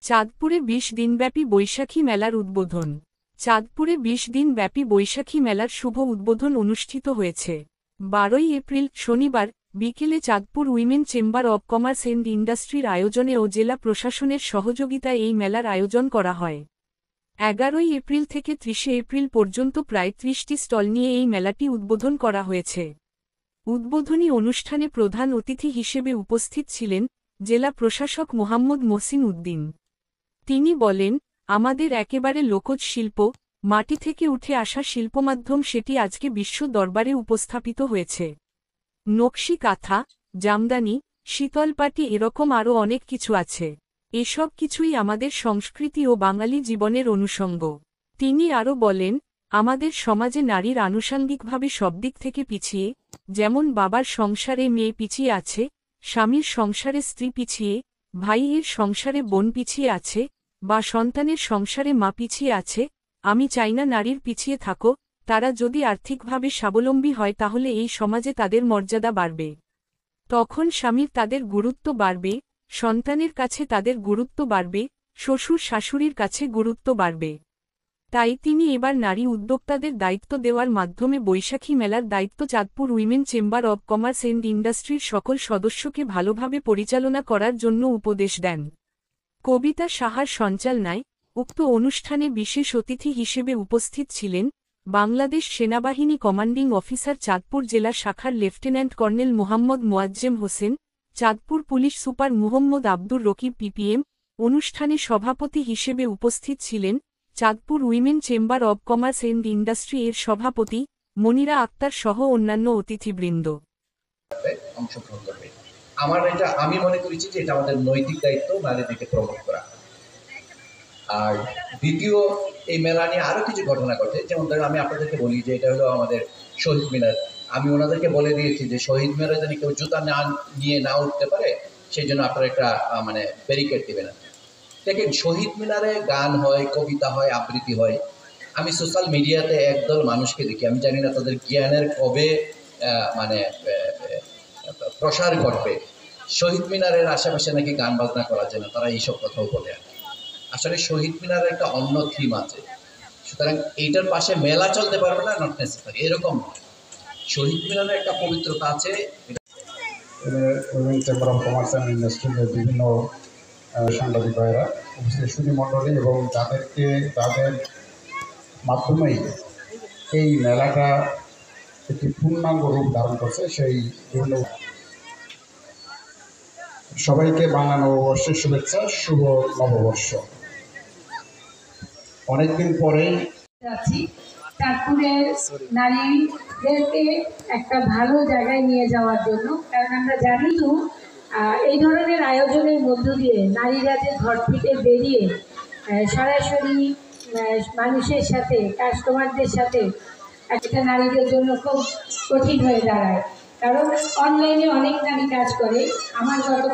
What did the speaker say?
চাঁদপুরে ২০ দিনব্যাপী বৈশাখী মেলার উদ্বোধন। চাঁদপুরে ২০ দিনব্যাপী বৈশাখী মেলার শুভ উদ্বোধন অনুষ্ঠিত হয়েছে। ১২ই এপ্রিল শনিবার বিকেলে Chandpur women chamber of commerce and ইন্ডাস্ট্রির আয়োজনে ও জেলা প্রশাসনের সহযোগিতায় এই মেলার আয়োজন করা হয়। ১১ই এপ্রিল থেকে ৩০ এপ্রিল পর্যন্ত প্রায় ৩০টি স্টল নিয়ে এই মেলাটি উদ্বোধন করা হয়েছে। উদ্বোধনী অনুষ্ঠানে প্রধান অতিথি হিসেবে উপস্থিত ছিলেন জেলা প্রশাসক মোহাম্মদ মহসিন উদ্দিন। তিনি বলেন, আমাদের একেবারে লোকজ শিল্প, মাটি থেকে উঠে আসা শিল্পমাধ্যম, সেটি আজকে বিশ্ব দরবারে উপস্থাপিত হয়েছে। নকশি কাঁথা, জামদানি, শীতলপাটি, এরকম আরও অনেক কিছু আছে। এসব কিছুই আমাদের সংস্কৃতি ও বাঙালি জীবনের অনুষঙ্গ। তিনি আরও বলেন, আমাদের সমাজে নারীর আনুষঙ্গিকভাবে সব দিক থেকে পিছিয়ে, যেমন বাবার সংসারে মেয়ে পিছিয়ে আছে, স্বামীর সংসারে স্ত্রী পিছিয়ে, ভাইয়ের সংসারে বোন পিছিয়ে আছে, বা সন্তানের সংসারে মা পিছিয়ে আছে। আমি চাই না নারীর পিছিয়ে থাকো, তারা যদি আর্থিকভাবে স্বাবলম্বী হয় তাহলে এই সমাজে তাদের মর্যাদা বাড়বে। তখন স্বামীর তাদের গুরুত্ব বাড়বে, সন্তানের কাছে তাদের গুরুত্ব বাড়বে, শ্বশুর শাশুড়ির কাছে গুরুত্ব বাড়বে। তাই তিনি এবার নারী উদ্যোক্তাদের দায়িত্ব দেওয়ার মাধ্যমে বৈশাখী মেলার দায়িত্ব Chandpur women chamber of commerce and ইন্ডাস্ট্রির সকল সদস্যকে ভালোভাবে পরিচালনা করার জন্য উপদেশ দেন। কবিতা সাহার সঞ্চালনায় উক্ত অনুষ্ঠানে বিশেষ অতিথি হিসেবে উপস্থিত ছিলেন বাংলাদেশ সেনাবাহিনী কমান্ডিং অফিসার চাঁদপুর জেলা শাখার lieutenant colonel Mohammad Moazzem Hossain, Chandpur police super Muhammad Abdur Rakib PPM. অনুষ্ঠানে সভাপতি হিসেবে উপস্থিত ছিলেন Chandpur women chamber of commerce and industry এর সভাপতি মনিরা আক্তার সহ অন্যান্য অতিথিবৃন্দ। আমি মনে করেছি যে এটা আমাদের নৈতিক দায়িত্ব নারীদেরকে প্রমোট করা। আর দ্বিতীয়, এই মেলা নিয়ে আরো কিছু ঘটনা ঘটে, যেমন ধরুন আমি আপনাদেরকে বলি যে এটা হলো আমাদের শহীদ মিনার। আমি ওনাদেরকে বলে দিয়েছি যে শহীদ মিনারে যেন কেউ জুতা নিয়ে না উঠতে পারে, সেই জন্য আপনারা একটা ব্যারিকেড দেবেন। দেখেন, শহীদ মিনারে গান হয়, কবিতা হয়, আবৃত্তি হয়। আমি সোশ্যাল মিডিয়াতে একদল মানুষকে দেখি, আমি জানি না তাদের জ্ঞানের কবে প্রসার ঘটবে। শহীদ মিনারের আশেপাশে নাকি গান বাজনা করা যায় না, তারা এইসব কথাও বলে। আসলে শহীদ মিনারের একটা অন্য থিম আছে, সুতরাং এইটার পাশে মেলা চলতে পারবে না, নট নেসেসারি, এরকম নয়। শহীদ মিনারের একটা পবিত্রতা আছে। চেম্বার অফ কমার্স অ্যান্ড ইন্ডাস্ট্রির বিভিন্ন সাংবাদিক ভাইয়েরা, উপস্থিত সুধীমণ্ডলী এবং তাদের মাধ্যমেই এই মেলাটা একটি পূর্ণাঙ্গ রূপ ধারণ করছে। সেই বিভিন্ন সবাইকে বাংলা নববর্ষের শুভেচ্ছা, শুভ নববর্ষ। অনেকদিন পরেই চাঁদপুরে নারীদেরকে একটা ভালো জায়গায় নিয়ে যাওয়ার জন্য, কারণ আমরা জানি তো এই ধরনের আয়োজনের মধ্য দিয়ে নারীরা যে ঘর থেকে বেরিয়ে সরাসরি মানুষের সাথে, কাস্টমারদের সাথে, একটা নারীদের জন্য খুব কঠিন হয়ে দাঁড়ায়। কারণ অনলাইনে অনেক নারী কাজ করে। আমার গত